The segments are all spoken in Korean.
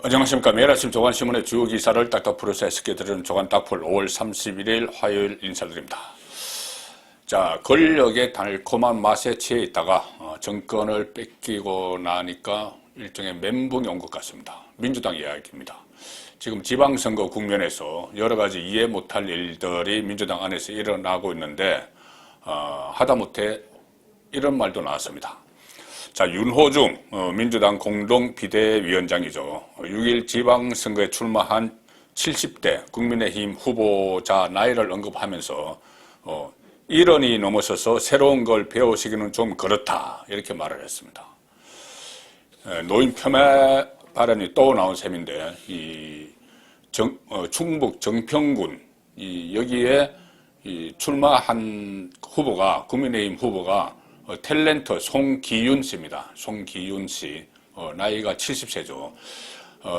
안녕하십니까. 매일 아침 조간신문의 주요 기사를 딱딱 풀어서 해석해드리는 조간 딱풀 5월 31일 화요일 인사드립니다. 자, 권력의 달콤한 맛에 취해 있다가 정권을 뺏기고 나니까 일종의 멘붕이 온 것 같습니다. 민주당 이야기입니다. 지금 지방선거 국면에서 여러 가지 이해 못할 일들이 민주당 안에서 일어나고 있는데 하다못해 이런 말도 나왔습니다. 자, 윤호중 민주당 공동 비대위원장이죠. 6일 지방선거에 출마한 70대 국민의힘 후보자 나이를 언급하면서 1원이 넘어서서 새로운 걸 배우시기는 좀 그렇다 이렇게 말을 했습니다. 노인 폄하 발언이 또 나온 셈인데 충북 정평군 여기에 출마한 후보가 국민의힘 후보가 탤런트 송기윤 씨입니다. 송기윤 씨 나이가 70세죠.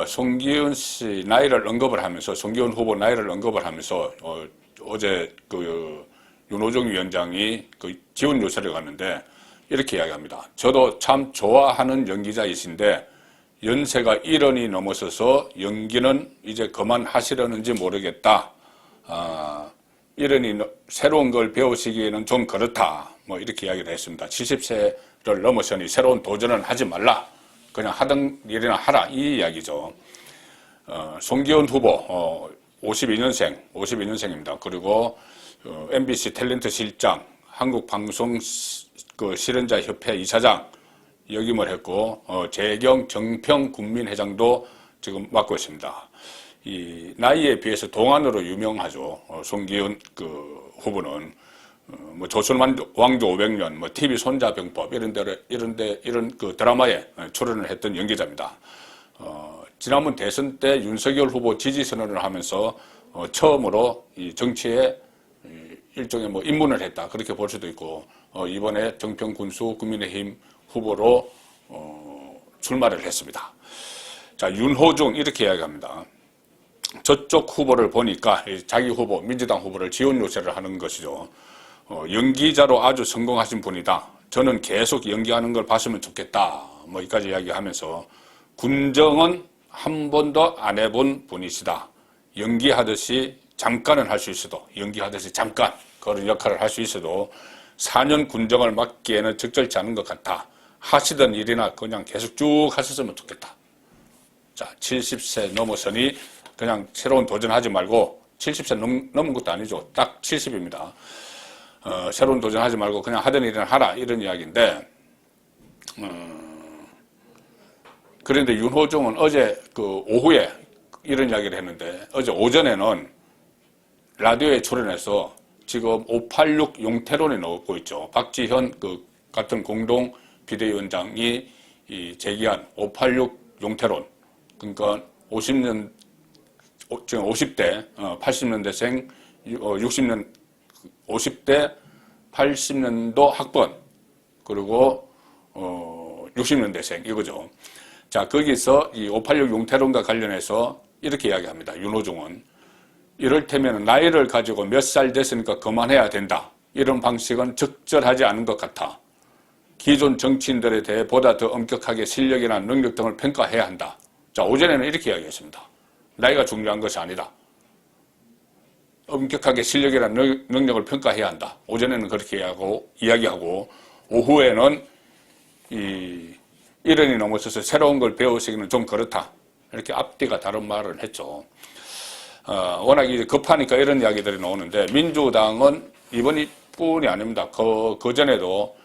송기윤 씨 나이를 언급을 하면서 송기윤 후보 나이를 언급을 하면서 어제 윤호중 위원장이 지원 요새를 갔는데 이렇게 이야기합니다. 저도 참 좋아하는 연기자이신데 연세가 1원이 넘어서서 연기는 이제 그만하시려는지 모르겠다. 1원이 새로운 걸 배우시기에는 좀 그렇다. 뭐 이렇게 이야기를 했습니다. 70세를 넘어서니 새로운 도전은 하지 말라. 그냥 하던 일이나 하라. 이 이야기죠. 송기훈 후보 52년생입니다. 그리고 MBC 탤런트 실장, 한국방송 실현자협회 이사장 역임을 했고 재경 정평 국민회장도 지금 맡고 있습니다. 이 나이에 비해서 동안으로 유명하죠. 송기훈 후보는 뭐 조선 왕조 500년, 뭐 TV 손자병법 이런 드라마에 출연을 했던 연기자입니다. 지난번 대선 때 윤석열 후보 지지 선언을 하면서 처음으로 이 정치에 일종의 뭐 입문을 했다 그렇게 볼 수도 있고 이번에 정평군수 국민의힘 후보로 출마를 했습니다. 자, 윤호중 이렇게 이야기합니다. 저쪽 후보를 보니까 자기 후보 민주당 후보를 지원 요새를 하는 것이죠. 연기자로 아주 성공하신 분이다. 저는 계속 연기하는 걸 봤으면 좋겠다. 뭐 이까지 이야기하면서 군정은 한 번도 안 해본 분이시다. 연기하듯이 잠깐은 할 수 있어도 연기하듯이 잠깐 그런 역할을 할 수 있어도 4년 군정을 맡기에는 적절치 않은 것 같아. 하시던 일이나 그냥 계속 쭉 하셨으면 좋겠다. 자, 70세 넘어서니 그냥 새로운 도전하지 말고 70세 넘은 것도 아니죠. 딱 70입니다. 새로운 도전하지 말고 그냥 하던 일이나 하라 이런 이야기인데 그런데 윤호중은 어제 오후에 이런 이야기를 했는데 어제 오전에는 라디오에 출연해서 지금 586 용태론에 나오고 있죠. 박지현 같은 공동 비대위원장이 제기한 586 용태론 그러니까 50년 지금 50대 80년대생 60년 50대 80년도 학번 그리고 60년대생 이거죠. 자, 거기서 이 586 용태론과 관련해서 이렇게 이야기합니다. 윤호중은 이를테면 나이를 가지고 몇 살 됐으니까 그만해야 된다. 이런 방식은 적절하지 않은 것 같아. 기존 정치인들에 대해 보다 더 엄격하게 실력이나 능력 등을 평가해야 한다. 자, 오전에는 이렇게 이야기했습니다. 나이가 중요한 것이 아니다. 엄격하게 실력이나 능력을 평가해야 한다. 오전에는 그렇게 이야기하고 오후에는 1원이 넘어서서 새로운 걸 배우시기는 좀 그렇다. 이렇게 앞뒤가 다른 말을 했죠. 워낙 급하니까 이런 이야기들이 나오는데 민주당은 이번이 뿐이 아닙니다. 그 전에도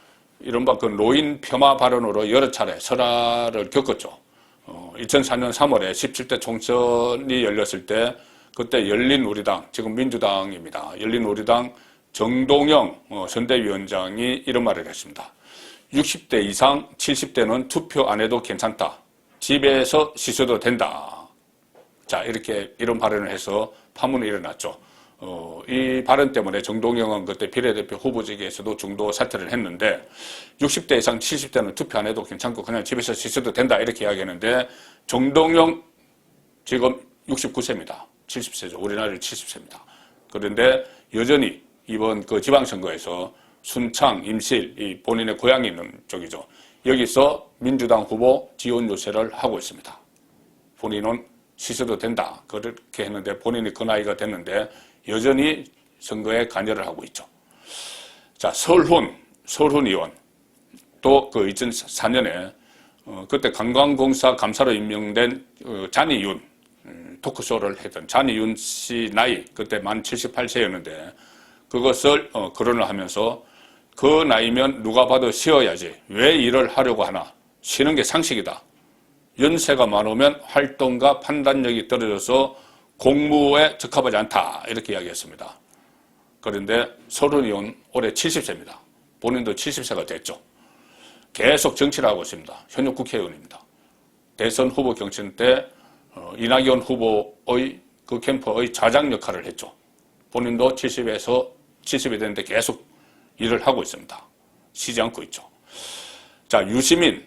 이른바 노인 폄하 발언으로 여러 차례 설화를 겪었죠. 2004년 3월에 17대 총선이 열렸을 때 그때 열린우리당, 지금 민주당입니다. 열린우리당 정동영 선대위원장이 이런 말을 했습니다. 60대 이상 70대는 투표 안 해도 괜찮다. 집에서 쉬셔도 된다. 자, 이런 발언을 해서 파문이 일어났죠. 이 발언 때문에 정동영은 그때 비례대표 후보직에서도 중도 사퇴를 했는데 60대 이상 70대는 투표 안 해도 괜찮고 그냥 집에서 쉬셔도 된다 이렇게 이야기했는데 정동영 지금 69세입니다. 70세죠. 우리 나이를 70세입니다. 그런데 여전히 이번 지방선거에서 순창, 임실, 이 본인의 고향이 있는 쪽이죠. 여기서 민주당 후보 지원 요새를 하고 있습니다. 본인은 쉬셔도 된다. 그렇게 했는데 본인이 그 나이가 됐는데 여전히 선거에 관여를 하고 있죠. 자, 설훈 의원. 또 그 2004년에 그때 관광공사 감사로 임명된 잔이윤 토크쇼를 했던 잔이윤 씨 나이 그때 만 78세였는데 그것을 거론을 하면서 그 나이면 누가 봐도 쉬어야지 왜 일을 하려고 하나 쉬는 게 상식이다. 연세가 많으면 활동과 판단력이 떨어져서 공무에 적합하지 않다 이렇게 이야기했습니다. 그런데 설훈 의원 올해 70세입니다. 본인도 70세가 됐죠. 계속 정치를 하고 있습니다. 현역 국회의원입니다. 대선 후보 경선 때 이낙연 후보의 그 캠프의 좌장 역할을 했죠. 본인도 70이 됐는데 계속 일을 하고 있습니다. 쉬지 않고 있죠. 자, 유시민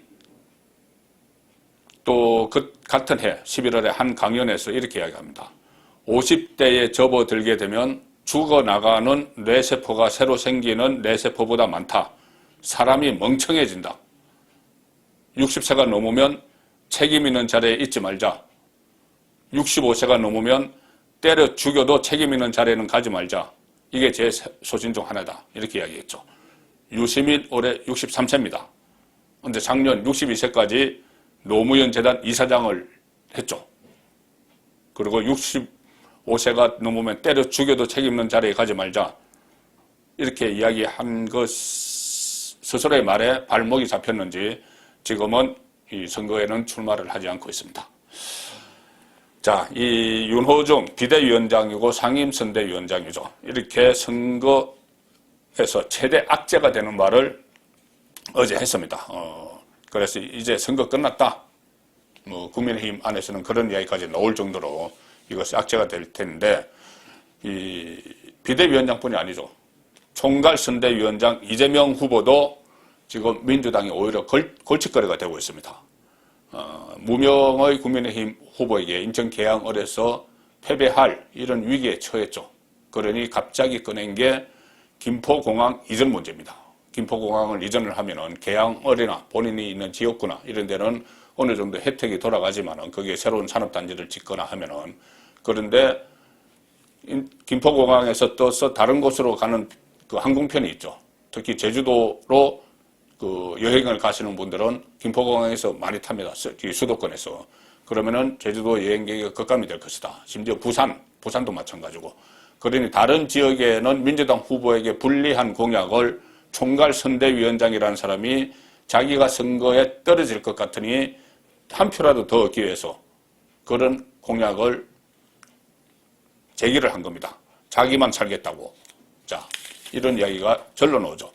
또 그 같은 해 11월에 한 강연에서 이렇게 이야기합니다. 50대에 접어들게 되면 죽어나가는 뇌세포가 새로 생기는 뇌세포보다 많다. 사람이 멍청해진다. 60세가 넘으면 책임 있는 자리에 있지 말자. 65세가 넘으면 때려 죽여도 책임 있는 자리에는 가지 말자. 이게 제 소신 중 하나다. 이렇게 이야기했죠. 유시민 올해 63세입니다. 그런데 작년 62세까지 노무현 재단 이사장을 했죠. 그리고 65세가 넘으면 때려 죽여도 책임 있는 자리에 가지 말자. 이렇게 이야기한 것 스스로의 말에 발목이 잡혔는지 지금은 이 선거에는 출마를 하지 않고 있습니다. 자, 이 윤호중 비대위원장이고 상임선대위원장이죠. 이렇게 선거에서 최대 악재가 되는 말을 어제 했습니다. 그래서 이제 선거 끝났다. 국민의힘 안에서는 그런 이야기까지 나올 정도로 이것이 악재가 될 텐데, 이 비대위원장뿐이 아니죠. 총괄선대위원장 이재명 후보도 지금 민주당이 오히려 골칫거리가 되고 있습니다. 무명의 국민의힘 후보에게 인천 계양을에서 패배할 이런 위기에 처했죠. 그러니 갑자기 꺼낸 게 김포공항 이전 문제입니다. 김포공항을 이전을 하면은 계양을이나 본인이 있는 지역구나 이런 데는 어느 정도 혜택이 돌아가지만은 거기에 새로운 산업단지를 짓거나 하면은, 그런데 김포공항에서 떠서 다른 곳으로 가는 그 항공편이 있죠. 특히 제주도로 그 여행을 가시는 분들은 김포공항에서 많이 탑니다. 수도권에서. 그러면은 제주도 여행객이 급감이 될 것이다. 심지어 부산도 마찬가지고. 그러니 다른 지역에는 민주당 후보에게 불리한 공약을 총괄선대위원장이라는 사람이 자기가 선거에 떨어질 것 같으니 한 표라도 더 얻기 위해서 그런 공약을 제기를 한 겁니다. 자기만 살겠다고. 자, 이런 이야기가 절로 나오죠.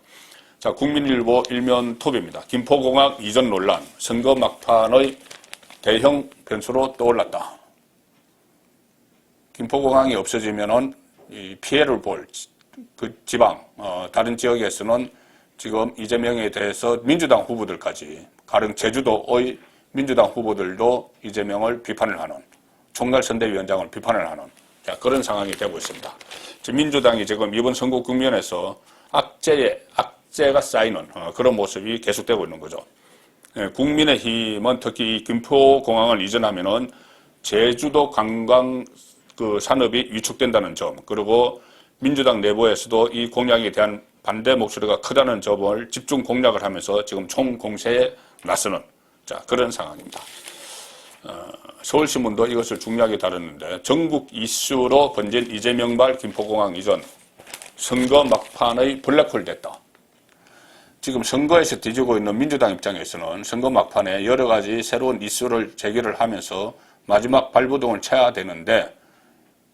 자, 국민일보 일면 톱입니다. 김포공항 이전 논란, 선거 막판의 대형 변수로 떠올랐다. 김포공항이 없어지면은 이 피해를 볼 그 지방, 다른 지역에서는 지금 이재명에 대해서 민주당 후보들까지, 가령 제주도의 민주당 후보들도 이재명을 비판을 하는, 총괄선대위원장을 비판을 하는, 자, 그런 상황이 되고 있습니다. 지금 민주당이 지금 이번 선거 국면에서 악재가 쌓이는 그런 모습이 계속되고 있는 거죠. 국민의힘은 특히 이 김포공항을 이전하면은 제주도 관광 그 산업이 위축된다는 점, 그리고 민주당 내부에서도 이 공약에 대한 반대 목소리가 크다는 점을 집중 공략을 하면서 지금 총공세에 나서는, 자, 그런 상황입니다. 서울신문도 이것을 중요하게 다뤘는데, 전국 이슈로 번진 이재명발 김포공항 이전, 선거 막판의 블랙홀 됐다. 지금 선거에서 뒤지고 있는 민주당 입장에서는 선거 막판에 여러 가지 새로운 이슈를 제기를 하면서 마지막 발버둥을 쳐야 되는데,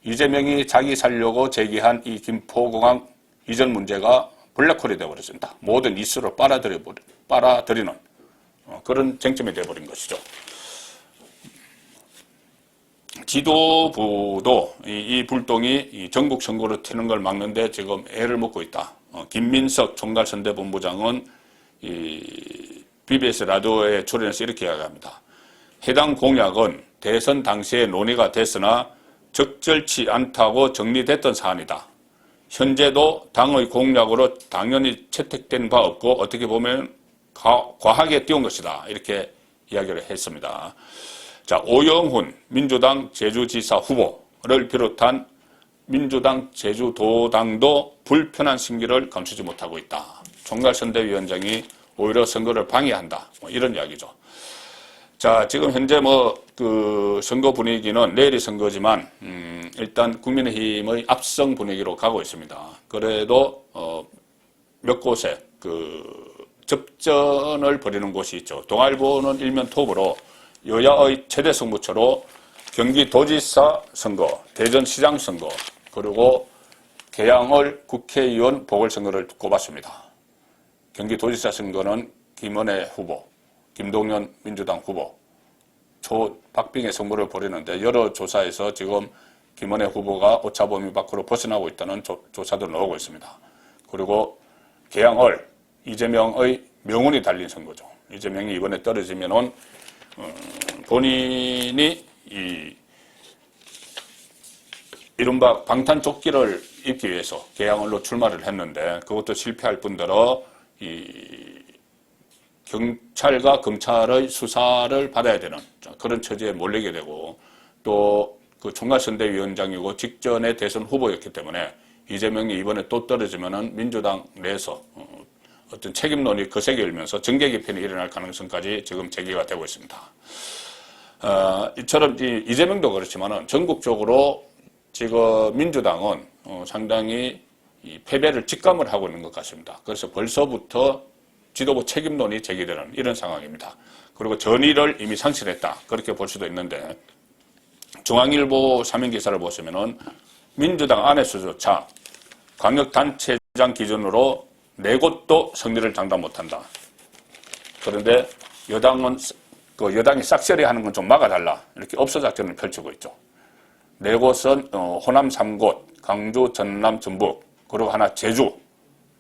이재명이 자기 살려고 제기한 이 김포공항 이전 문제가 블랙홀이 되어버렸습니다. 모든 이슈를 빨아들이는 그런 쟁점이 되어버린 것이죠. 지도부도 이 불똥이 이 전국 선거로 튀는 걸 막는데 지금 애를 먹고 있다. 김민석 총괄선대본부장은 이 BBS 라디오에 출연해서 이렇게 이야기합니다. 해당 공약은 대선 당시에 논의가 됐으나 적절치 않다고 정리됐던 사안이다. 현재도 당의 공약으로 당연히 채택된 바 없고 어떻게 보면 과하게 띄운 것이다. 이렇게 이야기를 했습니다. 자, 오영훈 민주당 제주지사 후보를 비롯한 민주당 제주도당도 불편한 심기를 감추지 못하고 있다. 총괄선대위원장이 오히려 선거를 방해한다. 뭐 이런 이야기죠. 자, 지금 현재 선거 분위기는 내일이 선거지만, 일단 국민의힘의 압승 분위기로 가고 있습니다. 그래도, 몇 곳에 접전을 벌이는 곳이 있죠. 동아일보는 일면 톱으로 여야의 최대 승부처로 경기도지사 선거, 대전시장 선거, 그리고 계양을 국회의원 보궐선거를 꼽았습니다. 경기도지사 선거는 김은혜 후보, 김동연 민주당 후보, 박빙의 승부를 벌이는데 여러 조사에서 지금 김은혜 후보가 오차범위 밖으로 벗어나고 있다는 조사도 나오고 있습니다. 그리고 계양을 이재명의 명운이 달린 선거죠. 이재명이 이번에 떨어지면은 본인이 이른바 방탄조끼를 입기 위해서 계양을로 출마를 했는데 그것도 실패할 뿐더러 경찰과 검찰의 수사를 받아야 되는 그런 처지에 몰리게 되고 또 그 총괄선대위원장이고 직전에 대선 후보였기 때문에 이재명이 이번에 또 떨어지면은 민주당 내에서 어떤 책임론이 거세게 일면서 정계 개편이 일어날 가능성까지 지금 제기가 되고 있습니다. 이처럼 이재명도 그렇지만은 전국적으로 지금 민주당은 상당히 패배를 직감을 하고 있는 것 같습니다. 그래서 벌써부터 지도부 책임론이 제기되는 이런 상황입니다. 그리고 전의를 이미 상실했다. 그렇게 볼 수도 있는데 중앙일보 사면기사를 보시면은 민주당 안에서조차 광역단체장 기준으로 4곳도 승리를 장담 못한다. 그런데 여당이 싹쓸이 하는 건 좀 막아달라. 이렇게 업소 작전을 펼치고 있죠. 4곳은 호남 3곳, 강주, 전남, 전북, 그리고 하나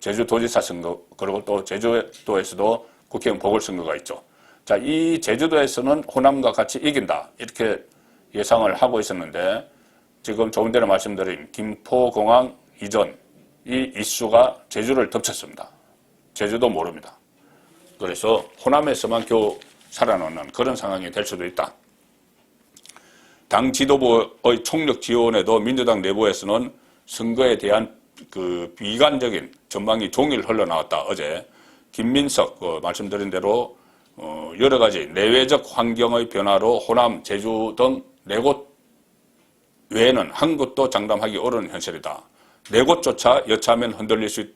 제주도지사 선거, 그리고 또 제주도에서도 국회의원 보궐선거가 있죠. 자, 이 제주도에서는 호남과 같이 이긴다. 이렇게 예상을 하고 있었는데 지금 조금 전에 말씀드린 김포공항 이전 이 이슈가 제주를 덮쳤습니다. 제주도 모릅니다. 그래서 호남에서만 겨우 살아남는 그런 상황이 될 수도 있다. 당 지도부의 총력 지원에도 민주당 내부에서는 선거에 대한 비관적인 전망이 종일 흘러나왔다. 어제 김민석 말씀드린 대로 여러 가지 내외적 환경의 변화로 호남, 제주 등 4곳 외에는 한 곳도 장담하기 어려운 현실이다. 4곳조차 여차하면 흔들릴 수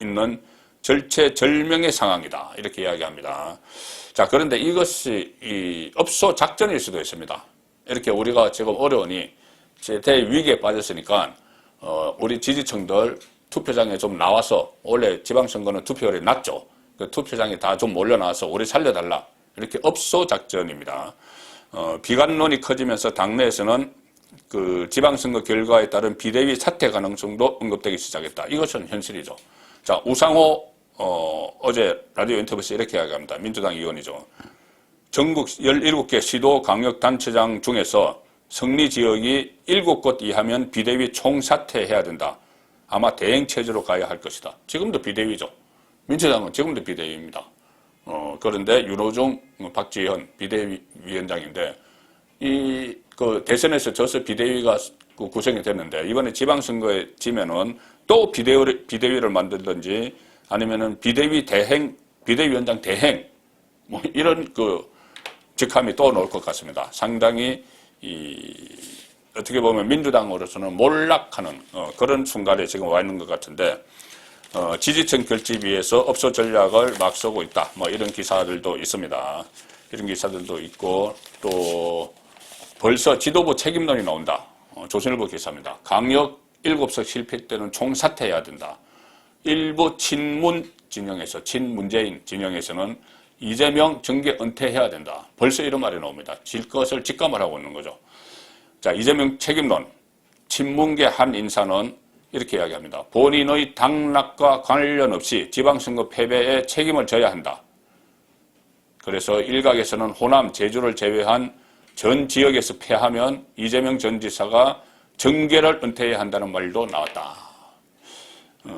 있는 절체절명의 상황이다. 이렇게 이야기합니다. 자, 그런데 이것이 업소 작전일 수도 있습니다. 이렇게 우리가 지금 어려우니 대위기에 빠졌으니까 우리 지지층들 투표장에 좀 나와서 원래 지방선거는 투표율이 낮죠. 그 투표장에 다 좀 몰려나와서 우리 살려달라. 이렇게 업소 작전입니다. 비관론이 커지면서 당내에서는 그 지방선거 결과에 따른 비대위 사퇴 가능성도 언급되기 시작했다. 이것은 현실이죠. 자, 우상호 어제 라디오 인터뷰에서 이렇게 이야기합니다. 민주당 의원이죠. 전국 17개 시도 광역단체장 중에서 승리 지역이 7곳 이하면 비대위 총사퇴해야 된다. 아마 대행체제로 가야 할 것이다. 지금도 비대위죠. 민주당은 지금도 비대위입니다. 그런데 윤호중, 박지현 비대위원장인데 대선에서 져서 비대위가 구성이 됐는데 이번에 지방선거에 지면은 또 비대위를 만들든지 아니면은 비대위원장 대행 뭐 이런 직함이 또 나올 것 같습니다. 상당히 어떻게 보면 민주당으로서는 몰락하는 그런 순간에 지금 와 있는 것 같은데 지지층 결집위해서 업소 전략을 막 쓰고 있다. 뭐 이런 기사들도 있습니다. 이런 기사들도 있고 또 벌써 지도부 책임론이 나온다. 조선일보 기사입니다. 강력 7석 실패 때는 총사퇴해야 된다. 일부 친문 진영에서 친문재인 진영에서는 이재명 정계 은퇴해야 된다. 벌써 이런 말이 나옵니다. 질 것을 직감을 하고 있는 거죠. 자, 이재명 책임론. 친문계 한 인사는 이렇게 이야기합니다. 본인의 당락과 관련 없이 지방선거 패배에 책임을 져야 한다. 그래서 일각에서는 호남, 제주를 제외한 전 지역에서 패하면 이재명 전 지사가 정계를 은퇴해야 한다는 말도 나왔다.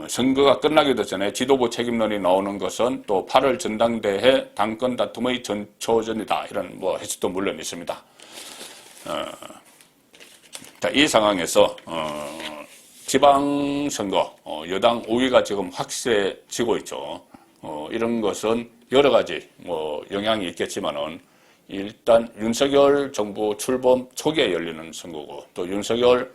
선거가 끝나기도 전에 지도부 책임론이 나오는 것은 또 8월 전당대회 당권 다툼의 전초전이다. 이런 뭐 해석도 물론 있습니다. 이 상황에서 지방선거 여당 우위가 지금 확실해지고 있죠. 이런 것은 여러 가지 뭐 영향이 있겠지만은 일단 윤석열 정부 출범 초기에 열리는 선거고 또 윤석열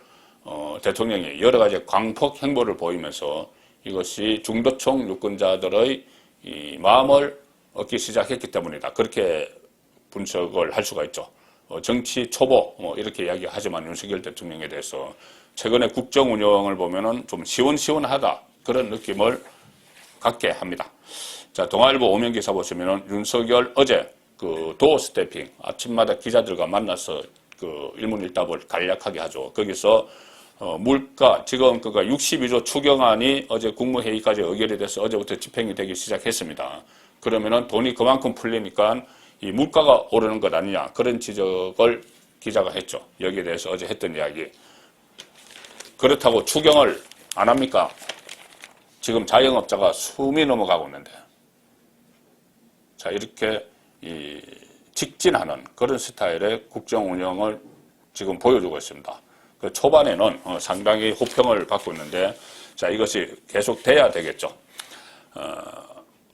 대통령이 여러 가지 광폭 행보를 보이면서 이것이 중도층 유권자들의 이 마음을 얻기 시작했기 때문이다. 그렇게 분석을 할 수가 있죠. 정치 초보 이렇게 이야기하지만 윤석열 대통령에 대해서 최근에 국정 운영을 보면은 좀 시원시원하다 그런 느낌을 갖게 합니다. 자, 동아일보 오면 기사 보시면은 윤석열 어제 그 도어 스태핑 아침마다 기자들과 만나서 그 일문일답을 간략하게 하죠. 거기서 물가 지금 그가 62조 추경안이 어제 국무회의까지 의결이 돼서 어제부터 집행이 되기 시작했습니다. 그러면은 돈이 그만큼 풀리니까 이 물가가 오르는 것 아니냐 그런 지적을 기자가 했죠. 여기에 대해서 어제 했던 이야기. 그렇다고 추경을 안 합니까? 지금 자영업자가 숨이 넘어가고 있는데. 자, 이렇게 직진하는 그런 스타일의 국정 운영을 지금 보여주고 있습니다. 그 초반에는 상당히 호평을 받고 있는데, 자, 이것이 계속 돼야 되겠죠.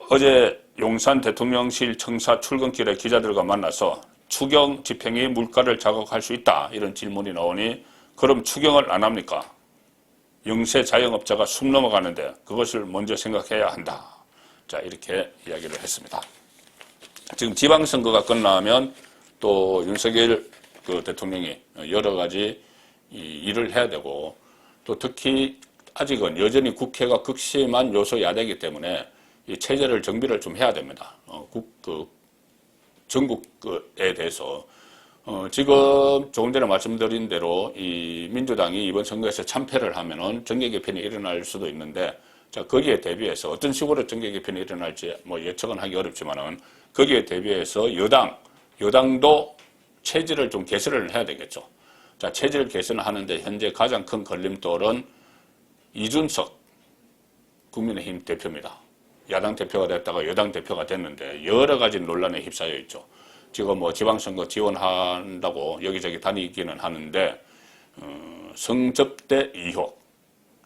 어제 용산 대통령실 청사 출근길에 기자들과 만나서 추경 집행이 물가를 자극할 수 있다. 이런 질문이 나오니, 그럼 추경을 안 합니까? 영세 자영업자가 숨 넘어가는데 그것을 먼저 생각해야 한다. 자, 이렇게 이야기를 했습니다. 지금 지방선거가 끝나면 또 윤석열 그 대통령이 여러 가지 일을 해야 되고 또 특히 아직은 여전히 국회가 극심한 요소 야대이기 때문에 이 체제를 정비를 좀 해야 됩니다. 전국에 대해서 지금 조금 전에 말씀드린 대로 이 민주당이 이번 선거에서 참패를 하면은 정계 개편이 일어날 수도 있는데 자, 거기에 대비해서 어떤 식으로 정계 개편이 일어날지 뭐 예측은 하기 어렵지만은 거기에 대비해서 여당도 체질을 좀 개선을 해야 되겠죠. 자, 체질 개선하는데 현재 가장 큰 걸림돌은 이준석 국민의힘 대표입니다. 야당 대표가 됐다가 여당 대표가 됐는데 여러 가지 논란에 휩싸여 있죠. 지금 뭐 지방선거 지원한다고 여기저기 다니기는 하는데 성접대 의혹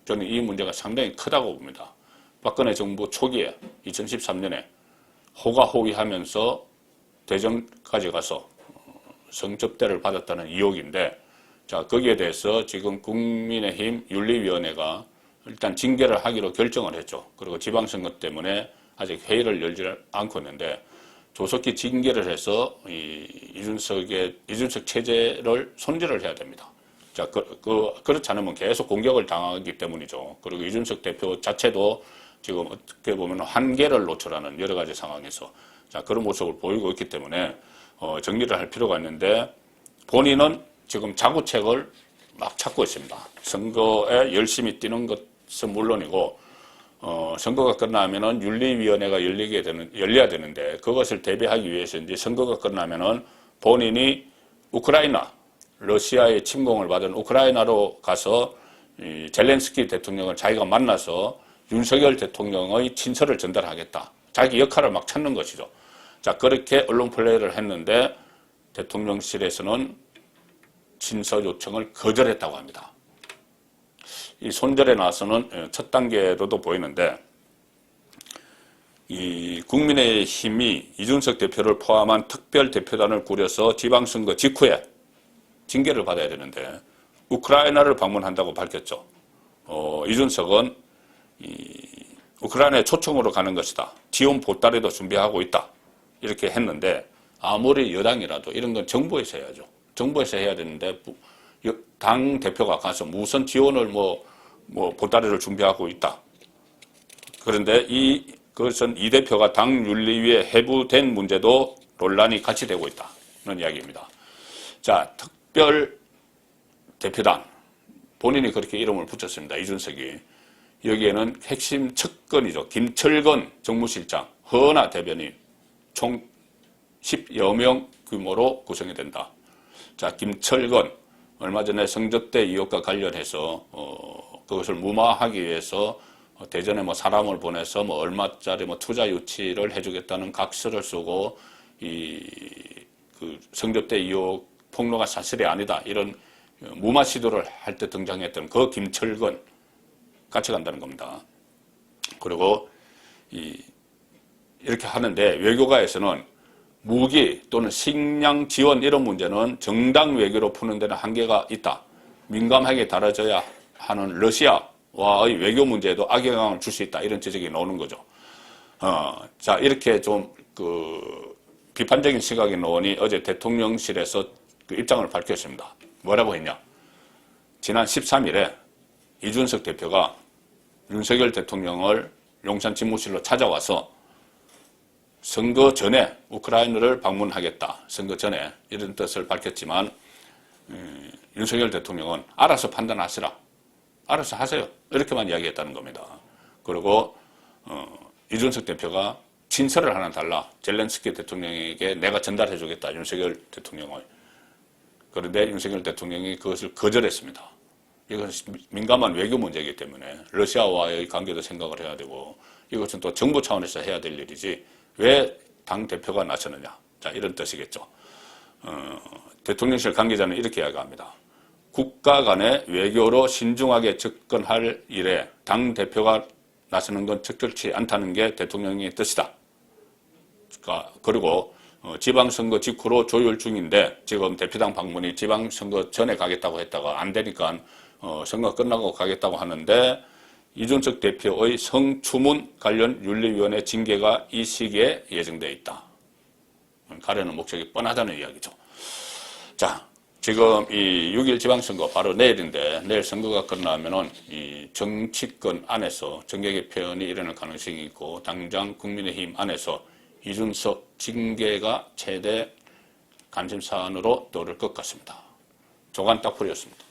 저는 이 문제가 상당히 크다고 봅니다. 박근혜 정부 초기에 2013년에 호가호위하면서 대전까지 가서 성접대를 받았다는 의혹인데 자, 거기에 대해서 지금 국민의힘 윤리위원회가 일단 징계를 하기로 결정을 했죠. 그리고 지방선거 때문에 아직 회의를 열지 않고 있는데 조속히 징계를 해서 이준석 체제를 손질을 해야 됩니다. 자, 그렇지 않으면 계속 공격을 당하기 때문이죠. 그리고 이준석 대표 자체도 지금 어떻게 보면 한계를 노출하는 여러 가지 상황에서 자, 그런 모습을 보이고 있기 때문에 정리를 할 필요가 있는데 본인은 지금 자구책을 막 찾고 있습니다. 선거에 열심히 뛰는 것은 물론이고 선거가 끝나면은 윤리위원회가 열려야 되는데 그것을 대비하기 위해서 이제 선거가 끝나면은 본인이 우크라이나 러시아의 침공을 받은 우크라이나로 가서 이 젤렌스키 대통령을 자기가 만나서 윤석열 대통령의 친서를 전달하겠다. 자기 역할을 막 찾는 것이죠. 자, 그렇게 언론 플레이를 했는데 대통령실에서는 친서 요청을 거절했다고 합니다. 이 손절에 나서는 첫 단계로도 보이는데 이 국민의힘이 이준석 대표를 포함한 특별 대표단을 꾸려서 지방선거 직후에 징계를 받아야 되는데 우크라이나를 방문한다고 밝혔죠. 이준석은 우크라이나에 초청으로 가는 것이다. 지원 보따리도 준비하고 있다. 이렇게 했는데 아무리 여당이라도 이런 건 정부에서 해야죠. 정부에서 해야 되는데 당 대표가 가서 무슨 지원을 뭐 보따리를 준비하고 있다. 그런데 그것은 이 대표가 당 윤리위에 해부된 문제도 논란이 같이 되고 있다는 이야기입니다. 자, 특별 대표단 본인이 그렇게 이름을 붙였습니다. 이준석이. 여기에는 핵심 측근이죠. 김철건 정무실장, 허은하 대변인 총 10여 명 규모로 구성이 된다. 자, 김철건 얼마 전에 성접대 의혹과 관련해서 그것을 무마하기 위해서 대전에 뭐 사람을 보내서 뭐 얼마짜리 뭐 투자 유치를 해주겠다는 각서를 쓰고 그 성접대 의혹 폭로가 사실이 아니다 이런 무마 시도를 할 때 등장했던 그 김철근 같이 간다는 겁니다. 그리고 이렇게 하는데 외교가에서는 무기 또는 식량 지원 이런 문제는 정당 외교로 푸는 데는 한계가 있다. 민감하게 다뤄져야 하는 러시아와의 외교 문제에도 악영향을 줄 수 있다. 이런 지적이 나오는 거죠. 자, 이렇게 좀 비판적인 시각이 나오니 어제 대통령실에서 그 입장을 밝혔습니다. 뭐라고 했냐? 지난 13일에 이준석 대표가 윤석열 대통령을 용산 집무실로 찾아와서 선거 전에 우크라이나를 방문하겠다. 선거 전에 이런 뜻을 밝혔지만 윤석열 대통령은 알아서 판단하시라. 알아서 하세요. 이렇게만 이야기했다는 겁니다. 그리고 이준석 대표가 친서를 하나 달라. 젤렌스키 대통령에게 내가 전달해 주겠다. 윤석열 대통령을. 그런데 윤석열 대통령이 그것을 거절했습니다. 이것은 민감한 외교 문제이기 때문에 러시아와의 관계도 생각을 해야 되고 이것은 또 정부 차원에서 해야 될 일이지 왜 당대표가 나서느냐. 자, 이런 뜻이겠죠. 대통령실 관계자는 이렇게 이야기합니다. 국가 간의 외교로 신중하게 접근할 일에 당대표가 나서는 건 적절치 않다는 게 대통령의 뜻이다. 그리고 지방선거 직후로 조율 중인데 지금 대표당 방문이 지방선거 전에 가겠다고 했다가 안 되니까 선거 끝나고 가겠다고 하는데 이준석 대표의 성추문 관련 윤리위원회 징계가 이 시기에 예정되어 있다. 가려는 목적이 뻔하다는 이야기죠. 자, 지금 이 6일 지방선거 바로 내일인데 내일 선거가 끝나면은 이 정치권 안에서 정계 개편이 일어날 가능성이 있고 당장 국민의힘 안에서 이준석 징계가 최대 관심사안으로 떠오를 것 같습니다. 조간 딱풀이었습니다.